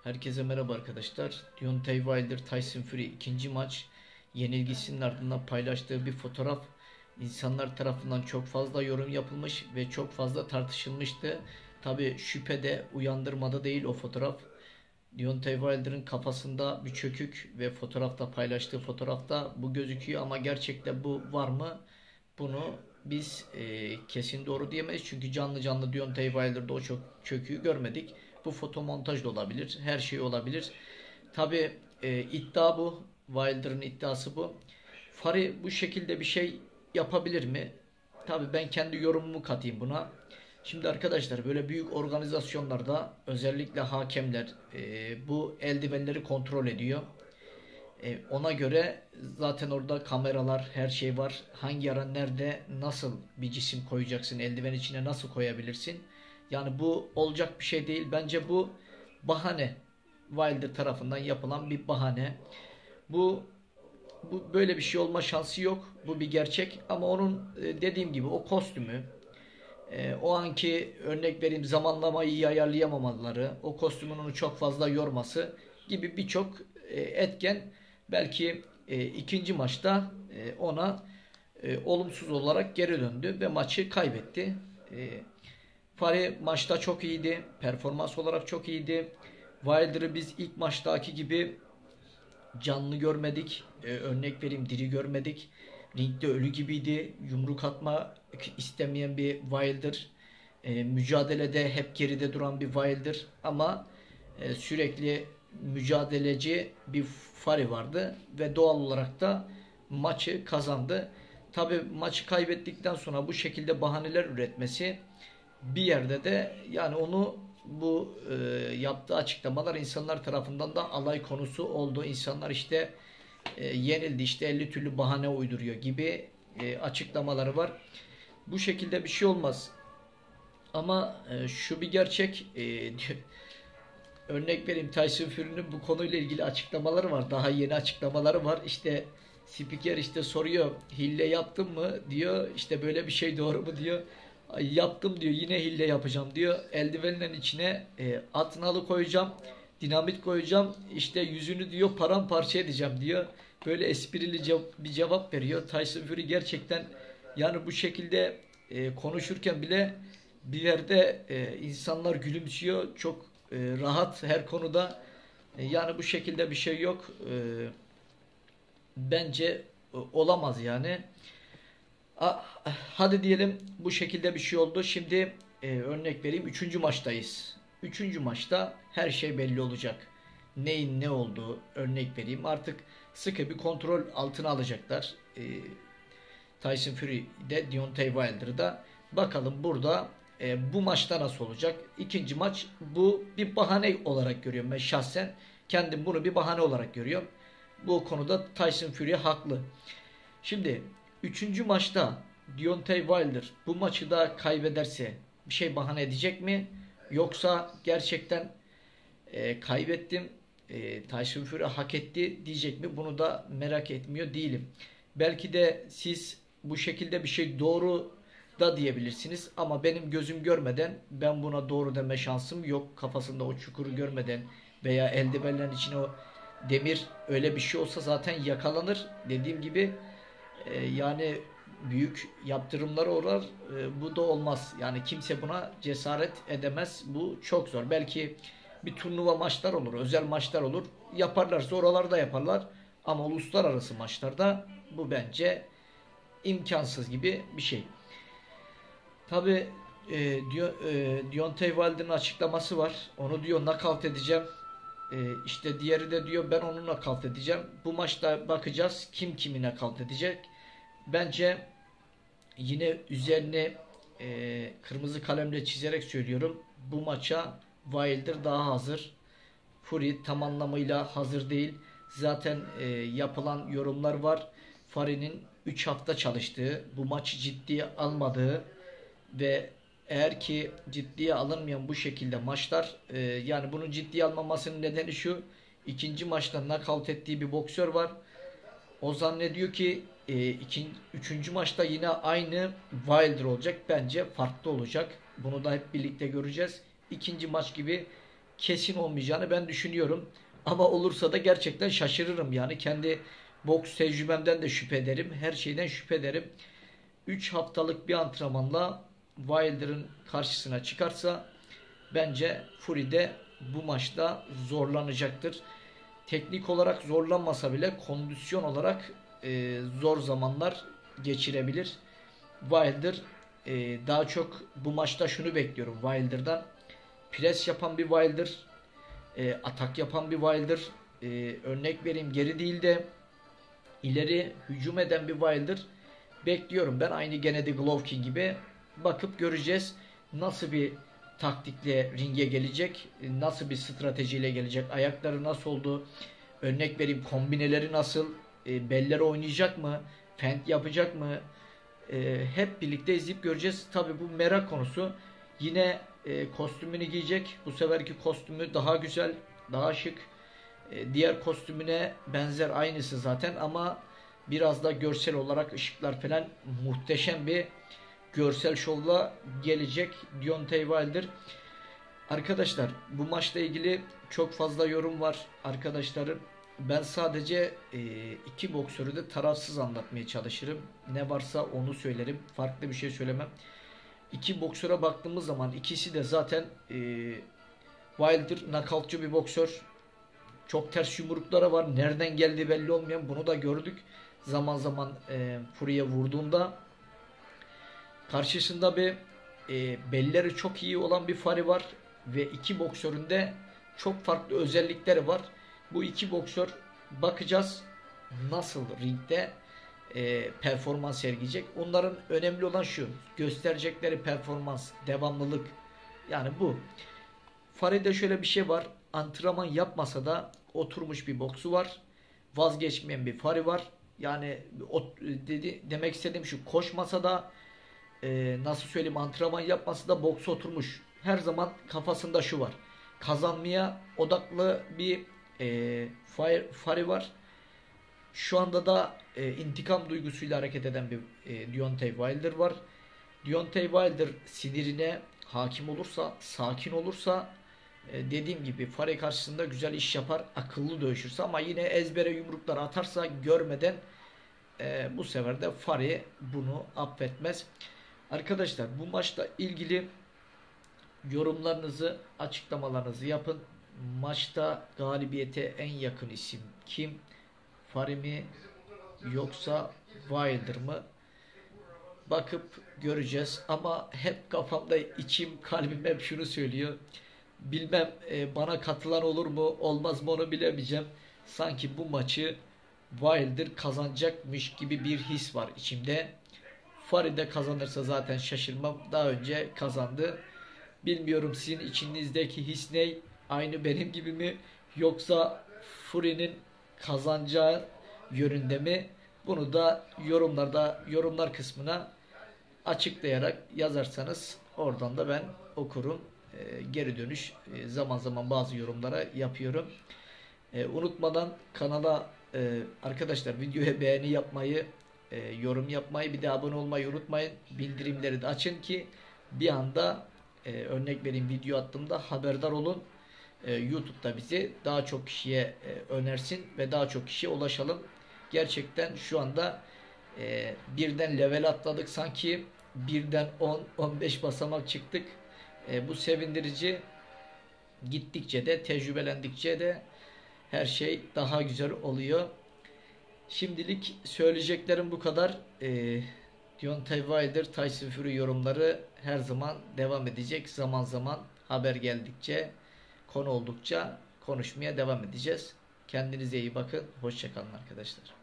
Herkese merhaba arkadaşlar. Deontay Wilder Tyson Fury ikinci maç yenilgisinin ardından paylaştığı bir fotoğraf insanlar tarafından çok fazla yorum yapılmış ve çok fazla tartışılmıştı. Tabi şüphe de uyandırmadı değil o fotoğraf. Deontay Wilder'ın kafasında bir çökük ve fotoğrafta paylaştığı fotoğrafta bu gözüküyor ama gerçekten bu var mı? Bunu biz kesin doğru diyemeyiz. Çünkü canlı canlı Deontay Wilder'da o çok çöküğü görmedik. Bu fotomontaj da olabilir. Her şey olabilir. Tabi iddia bu. Wilder'ın iddiası bu. Fury bu şekilde bir şey yapabilir mi? Tabi ben kendi yorumumu katayım buna. Şimdi arkadaşlar böyle büyük organizasyonlarda özellikle hakemler bu eldivenleri kontrol ediyor. Ona göre zaten orada kameralar, her şey var. Hangi ara nerede nasıl bir cisim koyacaksın, eldiven içine nasıl koyabilirsin? Yani bu olacak bir şey değil. Bence bu bahane. Wilder tarafından yapılan bir bahane. Bu bu böyle bir şey olma şansı yok. Bu bir gerçek ama onun dediğim gibi o kostümü, o anki örnek vereyim zamanlamayı iyi ayarlayamamaları, o kostümün onu çok fazla yorması gibi birçok etken belki ikinci maçta ona olumsuz olarak geri döndü ve maçı kaybetti. Fury maçta çok iyiydi. Performans olarak çok iyiydi. Wilder'ı biz ilk maçtaki gibi canlı görmedik. Örnek vereyim diri görmedik. Ringde ölü gibiydi. Yumruk atma istemeyen bir Wilder. Mücadelede hep geride duran bir Wilder. Ama sürekli mücadeleci bir Fury vardı. Ve doğal olarak da maçı kazandı. Tabi maçı kaybettikten sonra bu şekilde bahaneler üretmesi bir yerde de yani onu bu yaptığı açıklamalar insanlar tarafından da alay konusu oldu. İnsanlar işte yenildi işte 50 türlü bahane uyduruyor gibi açıklamaları var. Bu şekilde bir şey olmaz. Ama şu bir gerçek örnek vereyim Tyson Fury'nin bu konuyla ilgili açıklamaları var. Daha yeni açıklamaları var. İşte spiker işte soruyor hille yaptın mı diyor. İşte böyle bir şey doğru mu diyor. Yaptım diyor yine hille yapacağım diyor. Eldivenlerin içine atnalı koyacağım. Dinamit koyacağım. İşte yüzünü diyor paramparça edeceğim diyor. Böyle esprili bir cevap veriyor. Tyson Fury gerçekten yani bu şekilde konuşurken bile bir yerde insanlar gülümsüyor. Çok rahat her konuda. Yani bu şekilde bir şey yok. Bence olamaz yani. Hadi diyelim bu şekilde bir şey oldu. Şimdi örnek vereyim. Üçüncü maçtayız. Üçüncü maçta her şey belli olacak. Neyin ne olduğu örnek vereyim. Artık sıkı bir kontrol altına alacaklar. Tyson Fury de Deontay Wilder'da. Bakalım burada bu maçta nasıl olacak? İkinci maç bu bir bahane olarak görüyorum ben şahsen. Kendim bunu bir bahane olarak görüyorum. Bu konuda Tyson Fury haklı. Şimdi üçüncü maçta Deontay Wilder bu maçı da kaybederse bir şey bahane edecek mi? Yoksa gerçekten kaybettim, Tyson Fury hak etti diyecek mi? Bunu da merak etmiyor değilim. Belki de siz bu şekilde bir şey doğru da diyebilirsiniz ama benim gözüm görmeden ben buna doğru deme şansım yok. Kafasında o çukuru görmeden veya eldivenlerin içine o demir öyle bir şey olsa zaten yakalanır. Dediğim gibi yani büyük yaptırımlara uğrar. Bu da olmaz. Yani kimse buna cesaret edemez. Bu çok zor. Belki bir turnuva maçlar olur, özel maçlar olur. Yaparlarsa oralarda yaparlar. Ama uluslararası maçlarda bu bence imkansız gibi bir şey. Tabi Deontay Wilder'ın açıklaması var. Onu diyor knockout edeceğim. İşte diğeri de diyor ben onu knockout edeceğim. Bu maçta bakacağız kim kimi knockout edecek. Bence yine üzerine kırmızı kalemle çizerek söylüyorum. Bu maça Wilder daha hazır. Fury tam anlamıyla hazır değil. Zaten yapılan yorumlar var. Fury'nin 3 hafta çalıştığı, bu maçı ciddiye almadığı ve eğer ki ciddiye alınmayan bu şekilde maçlar yani bunun ciddiye almamasının nedeni şu. İkinci maçta knockout ettiği bir boksör var. O zannediyor ki üçüncü maçta yine aynı Wilder olacak. Bence farklı olacak. Bunu da hep birlikte göreceğiz. İkinci maç gibi kesin olmayacağını ben düşünüyorum. Ama olursa da gerçekten şaşırırım yani. Kendi boks tecrübemden de şüphe ederim. Her şeyden şüphe ederim. 3 haftalık bir antrenmanla Wilder'ın karşısına çıkarsa bence Fury de bu maçta zorlanacaktır. Teknik olarak zorlanmasa bile kondisyon olarak zor zamanlar geçirebilir. Wilder daha çok bu maçta şunu bekliyorum Wilder'dan. Pres yapan bir Wilder, atak yapan bir Wilder, örnek vereyim geri değil de ileri hücum eden bir Wilder bekliyorum. Ben aynı Gennady Golovkin gibi bakıp göreceğiz. Nasıl bir taktikle ringe gelecek, nasıl bir stratejiyle gelecek, ayakları nasıl oldu, örnek vereyim kombineleri nasıl, belleri oynayacak mı, feint yapacak mı, hep birlikte izleyip göreceğiz. Tabi bu merak konusu. Yine kostümünü giyecek. Bu seferki kostümü daha güzel, daha şık. Diğer kostümüne benzer, aynısı zaten ama biraz da görsel olarak ışıklar falan muhteşem bir görsel şovla gelecek Deontay Wilder. Arkadaşlar bu maçla ilgili çok fazla yorum var arkadaşlarım. Ben sadece iki boksörü de tarafsız anlatmaya çalışırım. Ne varsa onu söylerim. Farklı bir şey söylemem. İki boksöre baktığımız zaman ikisi de zaten Wilder knockoutçu bir boksör. Çok ters yumrukları var. Nereden geldiği belli olmayan. Bunu da gördük. Zaman zaman Fury'e vurduğunda. Karşısında bir belleri çok iyi olan bir Fury var. Ve iki boksörün de çok farklı özellikleri var. Bu iki boksör bakacağız nasıl ringde performans sergileyecek. Onların önemli olan şu. Gösterecekleri performans, devamlılık. Yani bu. Fury'de şöyle bir şey var. Antrenman yapmasa da oturmuş bir boksu var. Vazgeçmeyen bir Fury var. Yani demek istediğim şu, koşmasa da nasıl söyleyeyim, antrenman yapmasa da boksu oturmuş. Her zaman kafasında şu var. Kazanmaya odaklı bir Fury var. Şu anda da intikam duygusuyla hareket eden bir Deontay Wilder var. Deontay Wilder sinirine hakim olursa, sakin olursa, dediğim gibi Fury karşısında güzel iş yapar, akıllı dövüşürse, ama yine ezbere yumruklar atarsa görmeden bu sefer de Fury bunu affetmez. Arkadaşlar bu maçla ilgili yorumlarınızı, açıklamalarınızı yapın. Maçta galibiyete en yakın isim kim? Fury mi yoksa Wilder mı? Bakıp göreceğiz. Ama hep kafamda, içim, kalbim hep şunu söylüyor. Bilmem bana katılan olur mu olmaz mı onu bilemeyeceğim. Sanki bu maçı Wilder kazanacakmış gibi bir his var içimde. Fury de kazanırsa zaten şaşırmam. Daha önce kazandı. Bilmiyorum sizin içinizdeki his ne? Aynı benim gibi mi? Yoksa Fury'nin kazanacağı yönünde mi? Bunu da yorumlar kısmına açıklayarak yazarsanız oradan da ben okurum. Geri dönüş zaman zaman bazı yorumlara yapıyorum. Unutmadan kanala arkadaşlar videoya beğeni yapmayı, yorum yapmayı, bir de abone olmayı unutmayın. Bildirimleri de açın ki bir anda örnek vereyim video attığımda haberdar olun. YouTube'da bizi daha çok kişiye önersin ve daha çok kişiye ulaşalım. Gerçekten şu anda birden level atladık, sanki birden 10-15 basamak çıktık. Bu sevindirici. Gittikçe de, tecrübelendikçe de her şey daha güzel oluyor. Şimdilik söyleyeceklerim bu kadar. Deontay Wilder, Tyson Fury yorumları her zaman devam edecek. Zaman zaman haber geldikçe, konu oldukça konuşmaya devam edeceğiz. Kendinize iyi bakın. Hoşça kalın arkadaşlar.